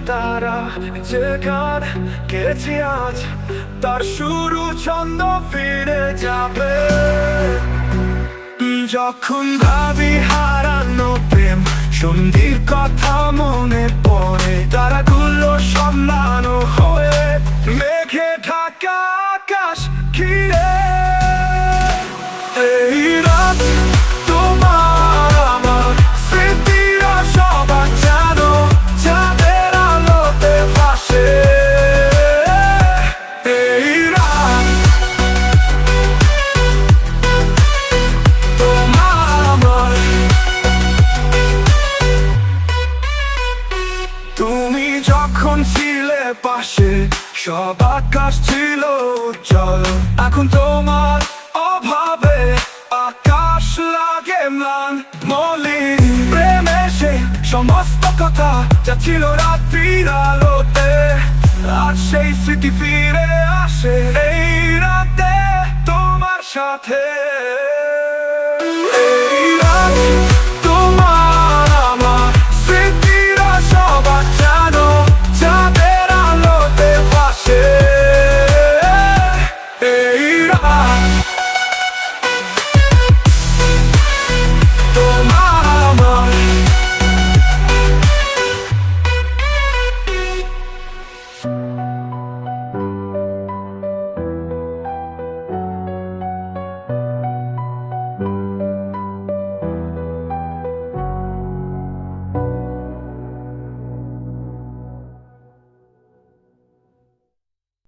তারা যে গান গেছি আজ, তার শুরু ছন্দ ফিরে যাবে। যখন ভাবি হারানো প্রেম সন্ধির কথা মনে পড়ে, তারাগুলো সম্মানো হয়ে মেঘে ঢাকা আকাশ ঘিরে। এই রাত তোমার আমার স্মৃতিরা সবার জানো, চাঁদের আলোতে ভাসে। এই রাত তোমার আমার, তুমি যখন ছিলে পাশে সব আকাশ ছিল উজ্জ্বল। এখন তোমার অভাবে আকাশ লাগে ম্লান। মলিন প্রেমে সে সমস্ত কথা যা ছিল রাত্রির আলোতে, আজ সেই স্মৃতি ফিরে আসে এই রাতে তোমার সাথে।